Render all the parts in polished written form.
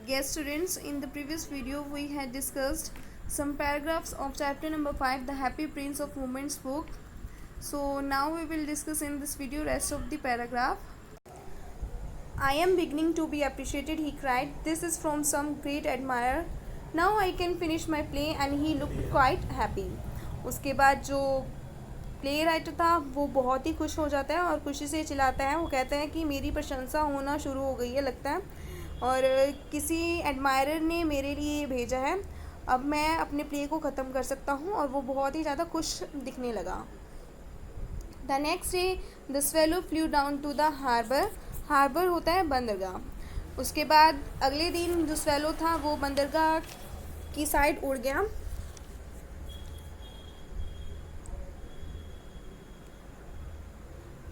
Yes, students, in the previous video we had discussed some paragraphs of chapter number 5, The Happy Prince of Women's Book. So now we will discuss in this video rest of the paragraph. I am beginning to be appreciated, he cried. This is from some great admirer. Now I can finish my play, and he looked quite happy. उसके बाद जो play writer था वो बहुत ही खुश हो जाता है और खुशी से चिल्लाता है। वो कहता है कि मेरी प्रशंसा होना शुरू हो गई है लगता है, और किसी एडमायरर ने मेरे लिए भेजा है। अब मैं अपने प्ले को ख़त्म कर सकता हूँ। और वो बहुत ही ज़्यादा खुश दिखने लगा। The next day the swallow flew down to the harbour. Harbour होता है बंदरगाह। उसके बाद अगले दिन जो स्वेलो था वो बंदरगाह की साइड उड़ गया।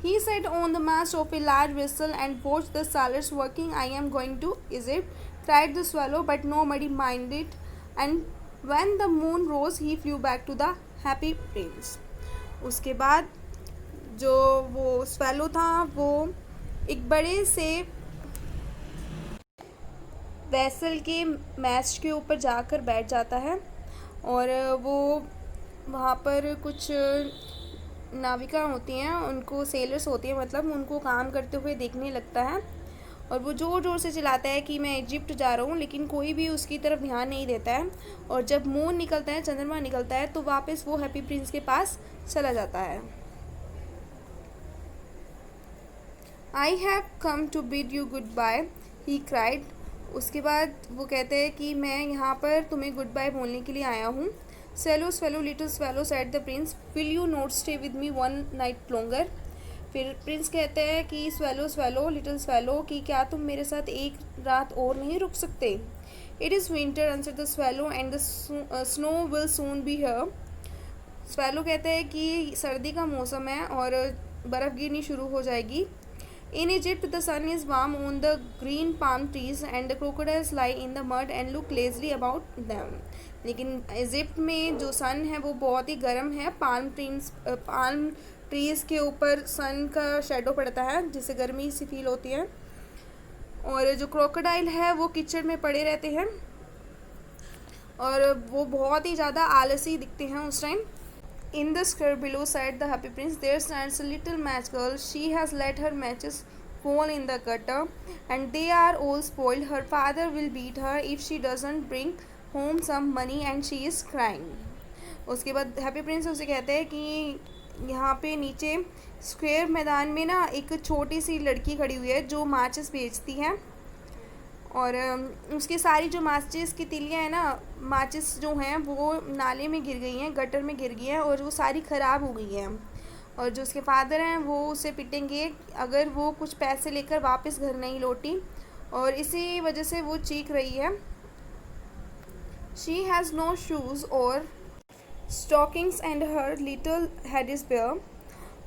He sat on the mast of a large vessel and watched the sailors working. I am going to Egypt, cried the swallow, but nobody minded. And when the moon rose, he flew back to the happy prince. उसके बाद जो वो swallow था वो एक बड़े से vessel के मैस्ट के ऊपर जाकर बैठ जाता है, और वो वहाँ पर कुछ नाविका होती हैं, उनको सेलर्स होती हैं, मतलब उनको काम करते हुए देखने लगता है। और वो ज़ोर ज़ोर से चिल्लाता है कि मैं इजिप्ट जा रहा हूँ, लेकिन कोई भी उसकी तरफ ध्यान नहीं देता है। और जब मून निकलता है, चंद्रमा निकलता है, तो वापस वो हैप्पी प्रिंस के पास चला जाता है। I have come to bid you goodbye, he cried. उसके बाद वो कहते हैं कि मैं यहाँ पर तुम्हें गुड बाय बोलने के लिए आया हूँ। Swallow, swallow, little swallow, said the prince. Will you not stay with me one night longer? फिर प्रिंस कहते हैं कि swallow, swallow, little swallow, कि क्या तुम मेरे साथ एक रात और नहीं रुक सकते? It is winter, answered the swallow, and the snow will soon be here. swallow कहते हैं कि सर्दी का मौसम है और बर्फ़ गिरनी शुरू हो जाएगी। In Egypt, the sun is warm on the green palm trees and the crocodiles lie in the mud and look lazily about them. लेकिन इजिप्ट में जो सन है वो बहुत ही गर्म है। पाल्म ट्रीज़ के ऊपर सन का शेडो पड़ता है, जिससे गर्मी सी फील होती है। और जो क्रोकोडाइल है वो कीचड़ में पड़े रहते हैं और वो बहुत ही ज़्यादा आलसी दिखते हैं उस time. In the square below, said the happy prince, there stands a little match girl. She has let her matches fall in the gutter, and they are all spoiled. Her father will beat her if she doesn't bring home some money, and she is crying. उसके बाद happy Prince उसे कहते हैं कि यहाँ पे नीचे square मैदान में ना एक छोटी सी लड़की खड़ी हुई है जो माचिस बेचती है, और उसकी सारी जो माचिस की तिलियाँ हैं ना, माचिस जो हैं वो नाले में गिर गई हैं, गटर में गिर गई हैं, और वो सारी ख़राब हो गई हैं। और जो उसके फादर हैं वो उसे पिटेंगे अगर वो कुछ पैसे लेकर वापस घर नहीं लौटी, और इसी वजह से वो चीख रही है। She has no shoes or stockings and her little head is bare.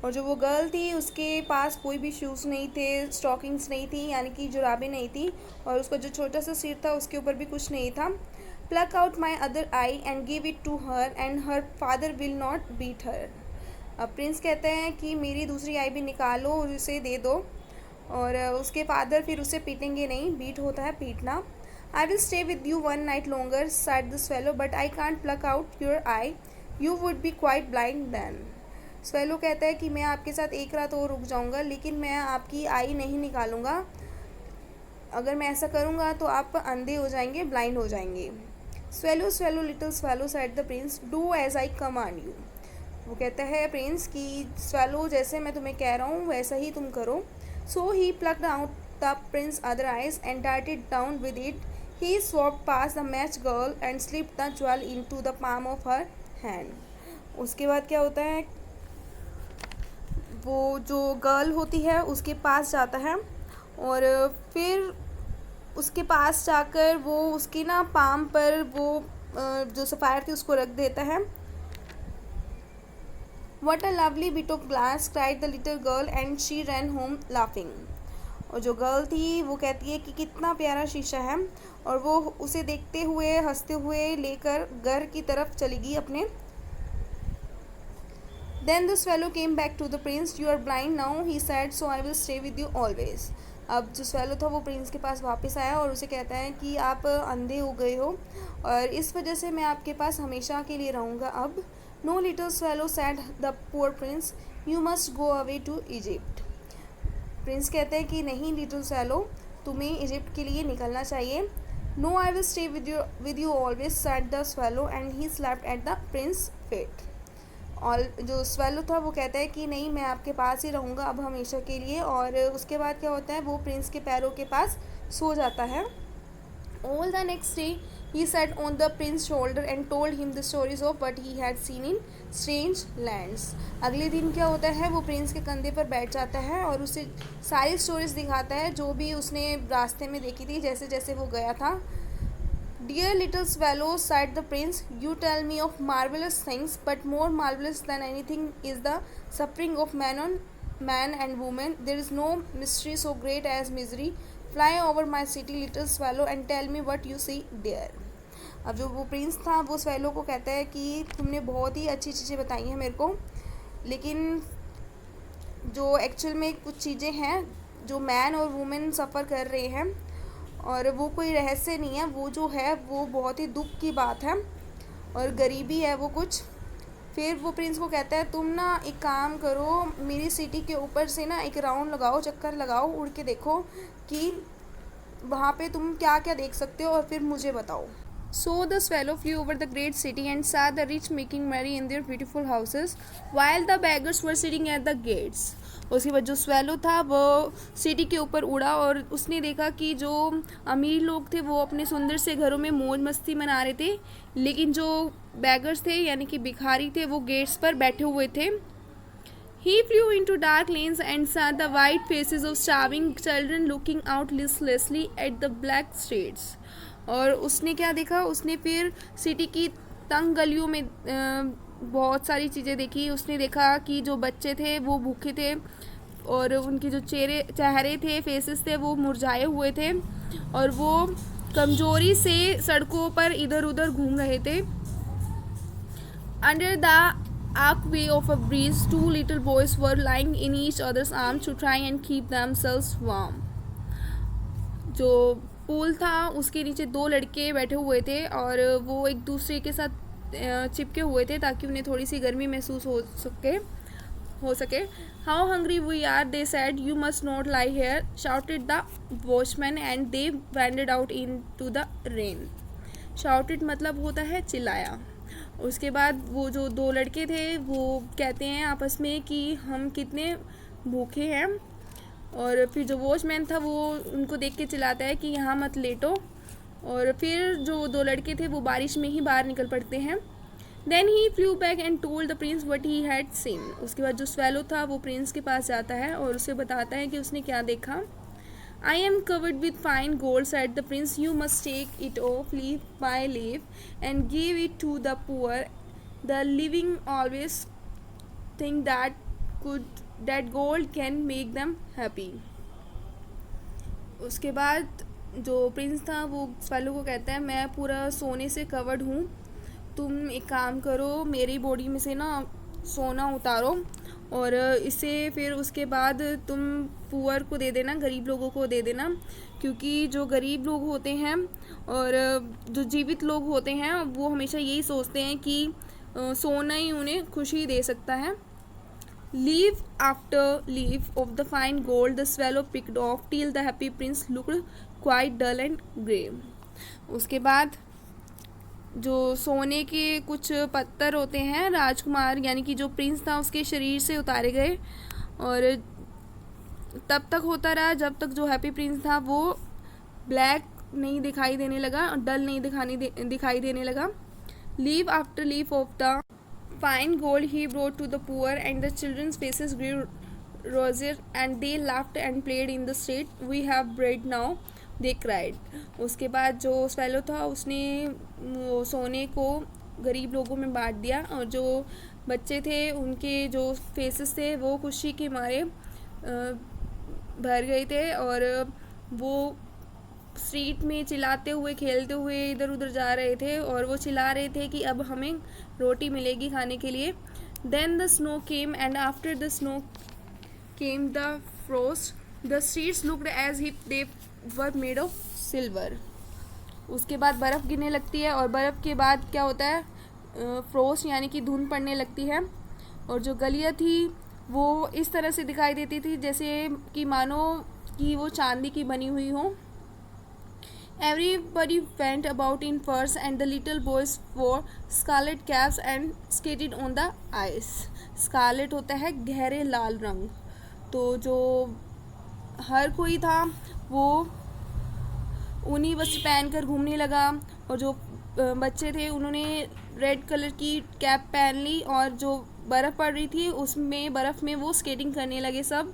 और जो वो गर्ल थी उसके पास कोई भी शूज़ नहीं थे, स्टॉकिंग्स नहीं थी, यानी कि जुराबें नहीं थी, और उसका जो छोटा सा सिर था उसके ऊपर भी कुछ नहीं था। Pluck out my other eye and give it to her and her father will not beat her. अब प्रिंस कहते हैं कि मेरी दूसरी आई भी निकालो और उसे दे दो, और उसके फादर फिर उसे पीटेंगे नहीं। बीट होता है पीटना। आई will stay with you one night longer, said the swallow, but I can't pluck out your eye. You would be quite blind then. Swallow कहता है कि मैं आपके साथ एक रात और रुक जाऊंगा, लेकिन मैं आपकी आई नहीं निकालूंगा। अगर मैं ऐसा करूंगा तो आप अंधे हो जाएंगे, ब्लाइंड हो जाएंगे। Swallow, swallow, little swallow, said the prince, do as I command you. वो कहता है प्रिंस कि स्वेलो, जैसे मैं तुम्हें कह रहा हूँ वैसा ही तुम करो। So he plucked out the prince's other eyes and darted down with it. He swept past the match girl and slipped the jewel into the palm of her hand. उसके बाद क्या होता है, वो जो गर्ल होती है उसके पास जाता है, और फिर उसके पास जाकर वो उसकी ना पाम पर वो जो सफ़ायर थी उसको रख देता है। What a lovely bit of glass, cried the little girl and she ran home laughing. और जो गर्ल थी वो कहती है कि कितना प्यारा शीशा है, और वो उसे देखते हुए हंसते हुए लेकर घर की तरफ चली गई अपने। Then the swallow came back to the prince. You are blind now, he said, so I will stay with you always. अब जो स्वेलो था वो प्रिंस के पास वापस आया और उसे कहता है कि आप अंधे हो गए हो और इस वजह से मैं आपके पास हमेशा के लिए रहूँगा अब। No little swallow said the poor prince, you must go away to Egypt. Prince कहते हैं कि नहीं लिटिल स्वेलो, तुम्हें इजिप्ट के लिए निकलना चाहिए। No I will stay with you always said the swallow and he slept at the prince feet. और जो स्वेलो था वो कहता है कि नहीं मैं आपके पास ही रहूँगा अब हमेशा के लिए। और उसके बाद क्या होता है, वो प्रिंस के पैरों के पास सो जाता है। All the next day he sat on the prince's shoulder and told him the stories of what he had seen in strange lands. अगले दिन क्या होता है, वो प्रिंस के कंधे पर बैठ जाता है और उसे सारी स्टोरीज दिखाता है जो भी उसने रास्ते में देखी थी जैसे जैसे वो गया था। Dear little swallow, sighed the prince, you tell me of marvelous things, but more marvelous than anything is the suffering of man and woman. There is no mystery so great as misery. Fly over my city, little swallow, and tell me what you see there. अब जो वो Prince था वो swallow को कहता है कि तुमने बहुत ही अच्छी चीज़ें बताई हैं मेरे को, लेकिन जो एक्चुअल में कुछ चीज़ें हैं जो मैन और वुमेन सफ़र कर रहे हैं और वो कोई रहस्य नहीं है, वो जो है वो बहुत ही दुख की बात है और गरीबी है वो कुछ। फिर वो प्रिंस को कहता है तुम ना एक काम करो, मेरी सिटी के ऊपर से ना एक राउंड लगाओ, चक्कर लगाओ, उड़ के देखो कि वहाँ पे तुम क्या क्या देख सकते हो और फिर मुझे बताओ। So the swallow flew over the great city and saw the rich making merry in their beautiful houses, while the beggars were sitting at the gates. उसके बाद जो स्वेलो था वो सिटी के ऊपर उड़ा और उसने देखा कि जो अमीर लोग थे वो अपने सुंदर से घरों में मौज मस्ती मना रहे थे, लेकिन जो बैगर्स थे यानी कि भिखारी थे वो गेट्स पर बैठे हुए थे। He flew into dark lanes and saw the white faces of starving children looking out listlessly at the black streets. और उसने क्या देखा, उसने फिर सिटी की तंग गलियों में बहुत सारी चीज़ें देखी। उसने देखा कि जो बच्चे थे वो भूखे थे और उनके जो चेहरे थे, फेसेस थे, वो मुरझाए हुए थे और वो कमजोरी से सड़कों पर इधर उधर घूम रहे थे। Under the archway of a breeze, two little boys were lying in each other's arms to try and keep themselves warm. जो पूल था उसके नीचे दो लड़के बैठे हुए थे और वो एक दूसरे के साथ चिपके हुए थे ताकि उन्हें थोड़ी सी गर्मी महसूस हो सके। How hungry we are, they said. You must not lie here, shouted the watchman, and they wandered out into the rain. Shouted मतलब होता है चिल्लाया। उसके बाद वो जो दो लड़के थे वो कहते हैं आपस में कि हम कितने भूखे हैं, और फिर जो वॉचमैन था वो उनको देख के चिल्लाता है कि यहाँ मत लेटो, और फिर जो दो लड़के थे वो बारिश में ही बाहर निकल पड़ते हैं। Then he flew back and told the prince what he had seen. उसके बाद जो स्वेलो था वो प्रिंस के पास जाता है और उसे बताता है कि उसने क्या देखा। I am covered with fine gold, said the prince. You must take it off leaf by leaf and give it to the poor. The living always think that gold can make them happy. उसके बाद जो Prince था वो swallow को कहता है मैं पूरा सोने से कवर्ड हूँ, तुम एक काम करो मेरी बॉडी में से ना सोना उतारो और इसे फिर उसके बाद तुम पुअर को दे देना, गरीब लोगों को दे देना, क्योंकि जो गरीब लोग होते हैं और जो जीवित लोग होते हैं वो हमेशा यही सोचते हैं कि सोना ही उन्हें खुशी दे सकता है। Leaf after leaf of the fine gold the swallow picked off till the happy prince looked quite dull and grey. उसके बाद जो सोने के कुछ पत्थर होते हैं राजकुमार यानी कि जो प्रिंस था उसके शरीर से उतारे गए, और तब तक होता रहा जब तक जो हैप्पी प्रिंस था वो ब्लैक नहीं दिखाई देने लगा और डल नहीं दिखाई देने लगा। Leaf after leaf of the fine gold he brought to the poor, and the children's faces grew rosier and they laughed and played in the street. We have bread now, they cried. उसके बाद जो swallow था उसने सोने को गरीब लोगों में बांट दिया और जो बच्चे थे उनके जो फेसेस थे वो खुशी के मारे भर गए थे और वो स्ट्रीट में चिल्लाते हुए खेलते हुए इधर उधर जा रहे थे और वो चिल्ला रहे थे कि अब हमें रोटी मिलेगी खाने के लिए। Then the snow came and after the snow came the frost, the streets looked as if they were made of silver. उसके बाद बर्फ़ गिरने लगती है और बर्फ़ के बाद क्या होता है, फ्रोस्ट यानी कि धुंध पड़ने लगती है। और जो गलियाँ थी वो इस तरह से दिखाई देती थी जैसे कि मानो कि वो चांदी की बनी हुई हो। Everybody went about in furs and the little boys wore scarlet caps and skated on the ice. Scarlet होता है गहरे लाल रंग। तो जो हर कोई था वो ऊनी वस्त्र पहनकर घूमने लगा और जो बच्चे थे उन्होंने रेड कलर की कैप पहन ली और जो बर्फ़ पड़ रही थी उसमें बर्फ़ में वो स्केटिंग करने लगे सब।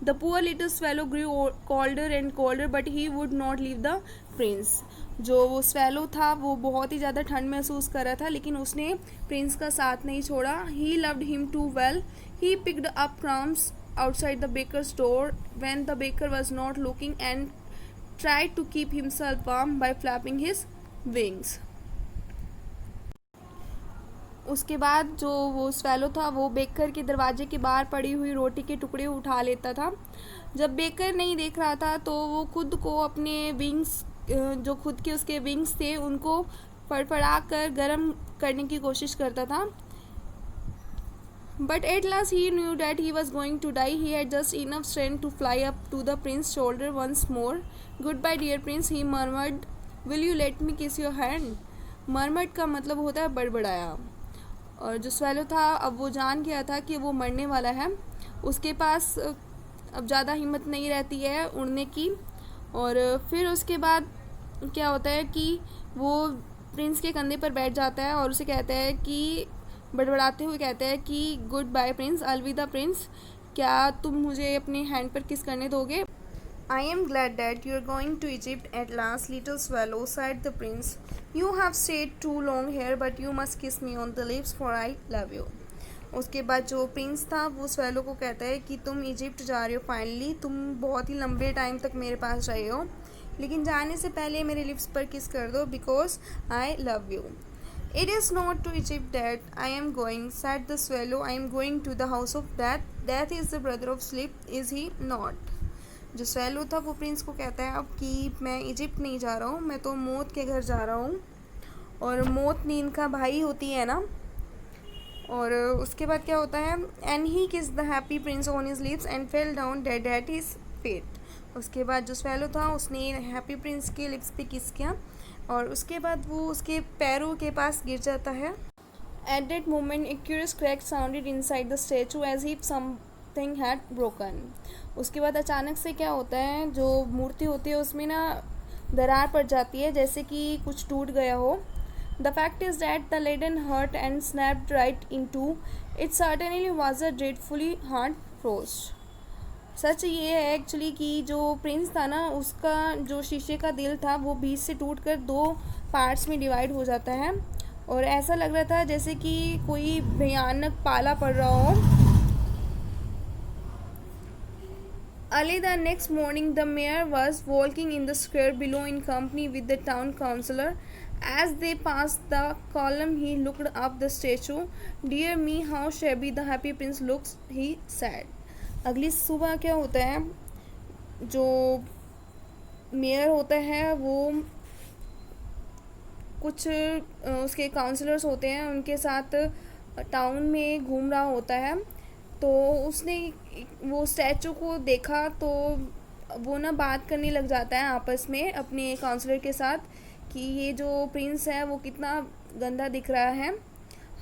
The poor little swallow grew colder and colder but he would not leave the prince. जो वो swallow था वो बहुत ही ज़्यादा ठंड महसूस कर रहा था लेकिन उसने प्रिंस का साथ नहीं छोड़ा। He loved him too well. He picked up crumbs outside the baker's door when the baker was not looking and tried to keep himself warm by flapping his wings. उसके बाद जो वो स्वेलो था वो बेकर के दरवाजे के बाहर पड़ी हुई रोटी के टुकड़े उठा लेता था। जब बेकर नहीं देख रहा था तो वो खुद को अपने विंग्स, जो खुद के उसके विंग्स थे उनको फड़फड़ा कर गर्म करने की कोशिश करता था। But at last he knew that he was going to die. He had just enough strength to fly up to the prince shoulder once more. Goodbye dear prince, he murmured, will you let me kiss your hand. Murmured का मतलब होता है बड़बड़ाया। और जो swallow था अब वो जान गया था कि वो मरने वाला है। उसके पास अब ज़्यादा हिम्मत नहीं रहती है उड़ने की। और फिर उसके बाद क्या होता है कि वो प्रिंस के कंधे पर बैठ जाता है और उसे कहता है कि बड़बड़ाते हुए कहता है कि गुड बाय प्रिंस, अलविदा प्रिंस, क्या तुम मुझे अपने हैंड पर किस करने दोगे। I am glad that you are going to Egypt at last, little swallow, sighed the prince. You have stayed too long here, but you must kiss me on the lips, for I love you. उसके बाद जो Prince था वो swallow को कहता है कि तुम इजिप्ट जा रहे हो फाइनली, तुम बहुत ही लंबे टाइम तक मेरे पास रहे हो, लेकिन जाने से पहले मेरे लिप्स पर किस कर दो, because I love you. It is not to Egypt that I am going, said the swallow. I am going to the house of Death. Death is the brother of sleep, is he not? जो swallow था वो Prince को कहता है अब कि मैं Egypt नहीं जा रहा हूँ, मैं तो मौत के घर जा रहा हूँ, और मौत नींद का भाई होती है ना। और उसके बाद क्या होता है, एंड ही किस the Happy Prince on his lips and fell down dead at his feet. उसके बाद जो स्वेलो था उसने हैप्पी प्रिंस के लिप्स पे किस किया और उसके बाद वो उसके पैरों के पास गिर जाता है। At that moment a curious crack sounded inside the statue as if something had broken. उसके बाद अचानक से क्या होता है, जो मूर्ति होती है उसमें ना दरार पड़ जाती है जैसे कि कुछ टूट गया हो। The fact is that the leaden heart and snapped right in two. It certainly was a dreadfully hard frost. सच ये है एक्चुअली कि जो प्रिंस था ना उसका जो शीशे का दिल था वो बीच से टूटकर 2 पार्ट्स में डिवाइड हो जाता है और ऐसा लग रहा था जैसे कि कोई भयानक पाला पड़ रहा हो। Early the next morning, the mayor was walking in the square below in company with the town councillor. As they passed the column, he looked up the statue. Dear me, how shabby the happy prince looks, he said. अगली सुबह क्या होता है, जो mayor होता है वो कुछ उसके काउंसलर्स होते हैं उनके साथ टाउन में घूम रहा होता है। तो उसने वो स्टैचू को देखा तो वो ना बात करने लग जाता है आपस में अपने काउंसलर के साथ कि ये जो प्रिंस है वो कितना गंदा दिख रहा है।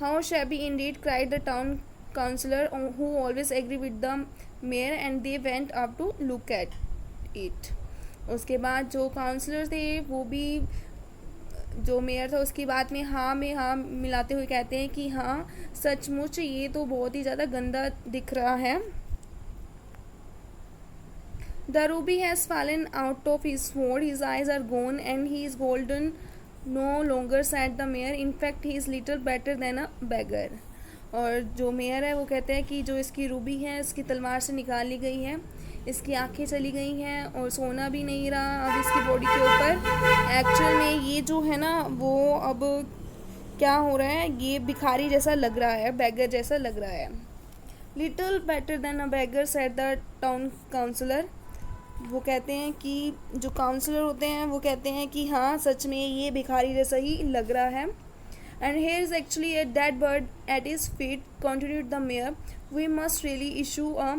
How shabby indeed cried the town councillor who always agree with the mayor and they went up to look at it. उसके बाद जो काउंसलर थे वो भी जो मेयर था उसकी बात में हाँ मिलाते हुए कहते हैं कि हाँ सचमुच ये तो बहुत ही ज़्यादा गंदा दिख रहा है। The ruby has fallen out of his sword, his eyes are gone and he is golden no longer, said the mayor. In fact he is little better than a beggar. और जो मेयर है वो कहते हैं कि जो इसकी Ruby है इसकी तलवार से निकाल ली गई है, इसकी आंखें चली गई हैं और सोना भी नहीं रहा अब इसकी बॉडी के ऊपर। एक्चुअल में ये जो है ना वो अब क्या हो रहा है, ये भिखारी जैसा लग रहा है, बैगर जैसा लग रहा है। Little better than a beggar said the town councillor. वो कहते हैं कि जो काउंसलर होते हैं वो कहते हैं कि हाँ सच में ये भिखारी जैसा ही लग रहा है। And here is actually a dead bird at his feet, continued the mayor. We must really issue a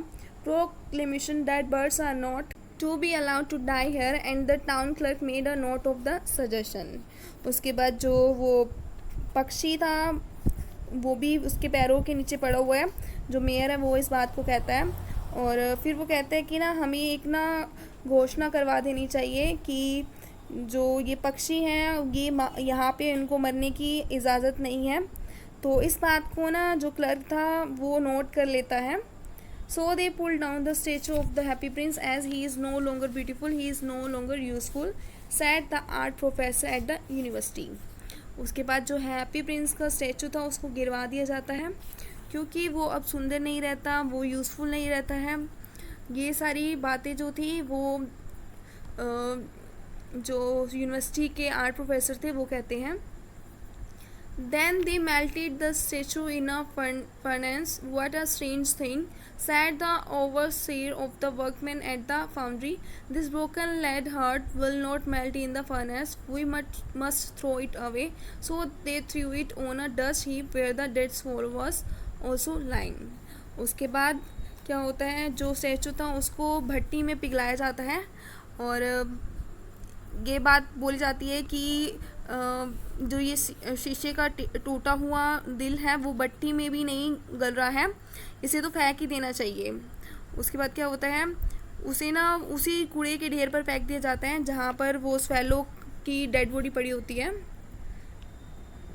proclamation that birds are not to be allowed to die here, and the town clerk made a note of the suggestion. उसके बाद जो वो पक्षी था वो भी उसके पैरों के नीचे पड़ा हुआ है। जो मेयर है वो इस बात को कहता है, और फिर वो कहते हैं कि ना हमें एक ना घोषणा करवा देनी चाहिए कि जो ये पक्षी हैं ये यहाँ पे इनको मरने की इजाज़त नहीं है। तो इस बात को ना जो क्लर्क था वो नोट कर लेता है। So they pull down the statue of the Happy Prince as he is no longer beautiful, he is no longer useful, said the art professor at the university. उसके बाद जो हैप्पी प्रिंस का statue था उसको गिरवा दिया जाता है क्योंकि वो अब सुंदर नहीं रहता, वो यूज़फुल नहीं रहता है। ये सारी बातें जो थी वो जो यूनिवर्सिटी के आर्ट प्रोफेसर थे वो कहते हैं। Then they melted the statue in a furnace. What a strange thing, said the overseer of the workmen at the foundry. This broken lead heart will not melt in the furnace. We must throw it away. So they threw it on a dust heap where the dead soul was also lying. उसके बाद क्या होता है, जो statue था उसको भट्टी में पिघलाया जाता है, और ये बात बोली जाती है कि जो ये शीशे का टूटा हुआ दिल है वो भट्टी में भी नहीं गल रहा है, इसे तो फेंक ही देना चाहिए। उसके बाद क्या होता है, उसे ना उसी कूड़े के ढेर पर फेंक दिया जाता है जहाँ पर वो स्वेलो की डेड बॉडी पड़ी होती है।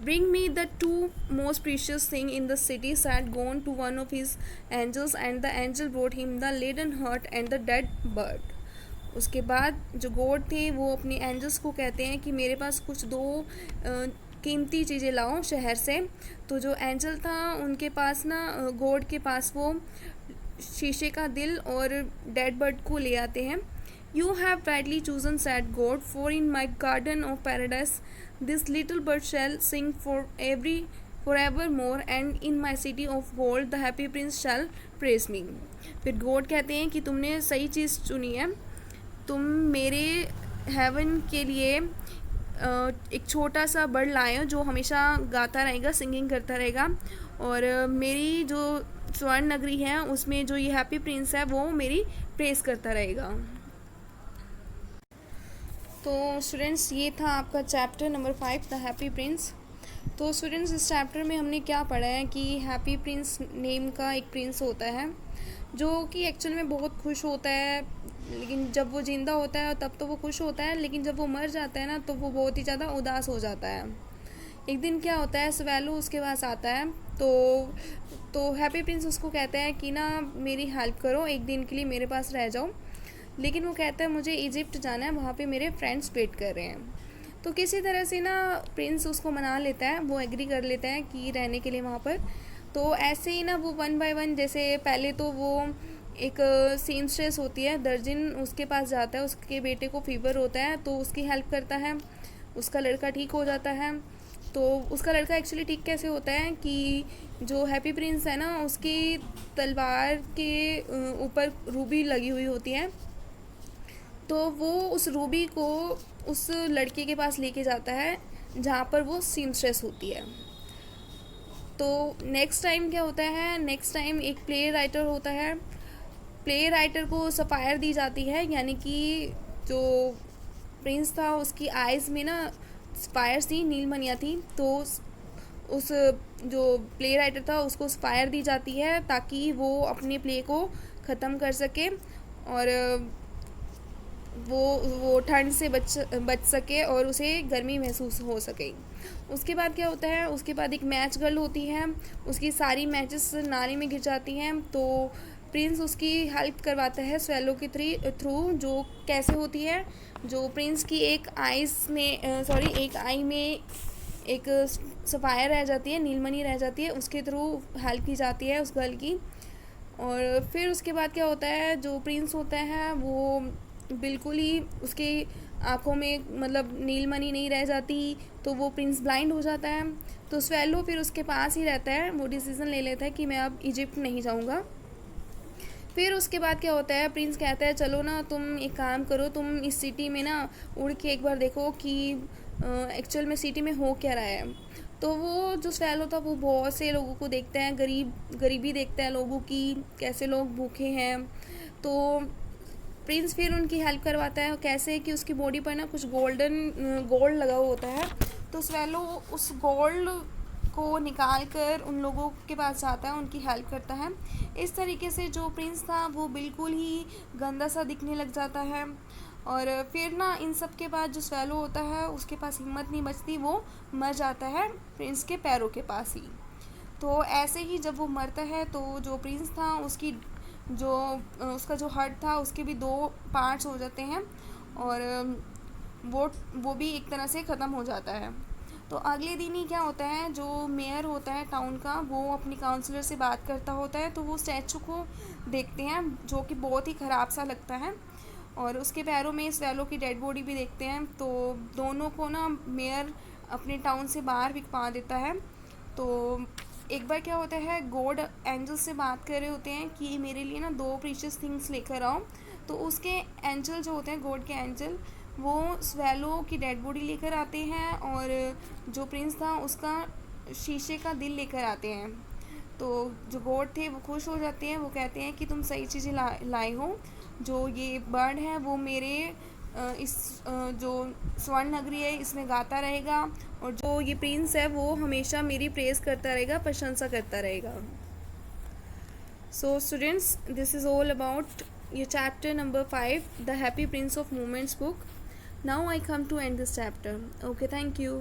Bring me the two most precious thing in the city, said Gon to one of his angels, and the angel brought him the laden heart and the dead bird. उसके बाद जो God थे वो अपने angels को कहते हैं कि मेरे पास कुछ दो कीमती चीज़ें लाओ शहर से। तो जो एंजल था उनके पास ना गॉड के पास वो शीशे का दिल और डेड बर्ड को ले आते हैं। You have rightly chosen, said God, for in my garden of paradise this little bird shall sing forevermore, and in my city of gold the happy prince shall praise me. फिर God कहते हैं कि तुमने सही चीज़ चुनी है, तुम मेरे हेवन के लिए एक छोटा सा बर्ड लाए हो जो हमेशा गाता रहेगा, सिंगिंग करता रहेगा, और मेरी जो स्वर्ण नगरी है उसमें जो ये हैप्पी प्रिंस है वो मेरी प्रेस करता रहेगा। तो स्टूडेंट्स ये था आपका chapter number 5 the Happy Prince. तो स्टूडेंट्स इस चैप्टर में हमने क्या पढ़ा है कि हैप्पी प्रिंस नेम का एक प्रिंस होता है जो कि एक्चुअल में बहुत खुश होता है, लेकिन जब वो ज़िंदा होता है तब तो वो खुश होता है, लेकिन जब वो मर जाता है ना तो वो बहुत ही ज़्यादा उदास हो जाता है। एक दिन क्या होता है, स्वेलो उसके पास आता है तो हैप्पी प्रिंस उसको कहता है कि ना मेरी हेल्प करो, एक दिन के लिए मेरे पास रह जाओ। लेकिन वो कहता है मुझे इजिप्ट जाना है, वहाँ पे मेरे फ्रेंड्स वेट कर रहे हैं। तो किसी तरह से ना प्रिंस उसको मना लेता है, वो एग्री कर लेता है कि रहने के लिए वहाँ पर। तो ऐसे ही ना वो 1 बाय 1 जैसे पहले तो वो एक सीमस्ट्रेस होती है दर्जिन, उसके पास जाता है, उसके बेटे को फीवर होता है तो उसकी हेल्प करता है, उसका लड़का ठीक हो जाता है। तो उसका लड़का एक्चुअली ठीक कैसे होता है कि जो हैप्पी प्रिंस है ना उसकी तलवार के ऊपर रूबी लगी हुई होती है, तो वो उस रूबी को उस लड़के के पास लेके जाता है जहाँ पर वो सीमस्ट्रेस होती है। तो नेक्स्ट टाइम क्या होता है, नेक्स्ट टाइम एक प्ले राइटर होता है, प्ले राइटर को सफ़ायर दी जाती है, यानी कि जो प्रिंस था उसकी आइज़ में ना सफ़ायर्स थी, नीलमणियाँ थी, तो उस जो प्ले राइटर था उसको सफ़ायर दी जाती है ताकि वो अपने प्ले को ख़त्म कर सके और वो ठंड से बच सके और उसे गर्मी महसूस हो सके। उसके बाद क्या होता है, उसके बाद एक मैच गर्ल होती है, उसकी सारी मैचेस नाली में गिर जाती हैं, तो प्रिंस उसकी हेल्प करवाता है स्वेलो के थ्रू। जो कैसे होती है, जो प्रिंस की एक आई में एक सफ़ायर रह जाती है, नीलमणि रह जाती है, उसके थ्रू हेल्प की जाती है उस गर्ल की। और फिर उसके बाद क्या होता है, जो प्रिंस होता है वो बिल्कुल ही उसके आँखों में मतलब नीलमणि नहीं रह जाती, तो वो प्रिंस ब्लाइंड हो जाता है। तो स्वेलो फिर उसके पास ही रहता है, वो डिसीज़न ले लेता है कि मैं अब इजिप्ट नहीं जाऊँगा। फिर उसके बाद क्या होता है, प्रिंस कहता है चलो ना तुम एक काम करो, तुम इस सिटी में ना उड़ के एक बार देखो कि एक्चुअल में सिटी में हो क्या रहा है। तो वो जो स्वेलो था वो बहुत से लोगों को देखता है, गरीबी देखता है लोगों की, कैसे लोग भूखे हैं। तो प्रिंस फिर उनकी हेल्प करवाता है, कैसे कि उसकी बॉडी पर ना कुछ गोल्ड लगा हुआ होता है। तो स्वेलो उस गोल्ड को निकाल कर उन लोगों के पास जाता है, उनकी हेल्प करता है। इस तरीके से जो प्रिंस था वो बिल्कुल ही गंदा सा दिखने लग जाता है। और फिर ना इन सब के बाद जो स्वेलो होता है उसके पास हिम्मत नहीं बचती, वो मर जाता है प्रिंस के पैरों के पास ही। तो ऐसे ही जब वो मरता है तो जो प्रिंस था उसकी जो उसका जो हर्ट था उसके भी 2 पार्ट्स हो जाते हैं, और वो भी एक तरह से ख़त्म हो जाता है। तो अगले दिन ही क्या होता है, जो मेयर होता है टाउन का वो अपनी काउंसलर से बात करता होता है। तो वो स्टैचू को देखते हैं जो कि बहुत ही ख़राब सा लगता है, और उसके पैरों में स्वेलो की डेड बॉडी भी देखते हैं। तो दोनों को ना मेयर अपने टाउन से बाहर भिजवा देता है। तो एक बार क्या होता है, गॉड एंजल से बात कर रहे होते हैं कि मेरे लिए ना 2 प्रीशियस थिंग्स लेकर आओ। तो उसके एंजल जो होते हैं, गॉड के एंजल, वो स्वेलो की डेड बॉडी लेकर आते हैं, और जो प्रिंस था उसका शीशे का दिल लेकर आते हैं। तो जो गॉड थे वो खुश हो जाते हैं, वो कहते हैं कि तुम सही चीज़ें लाए हो। जो ये बर्ड है वो मेरे इस जो स्वर्ण नगरी है इसमें गाता रहेगा, और जो ये प्रिंस है वो हमेशा मेरी प्रेज़ करता रहेगा, प्रशंसा करता रहेगा। So students, this is all about ये chapter number 5, The Happy Prince of Moments book. Now I come to end this chapter. Okay, thank you.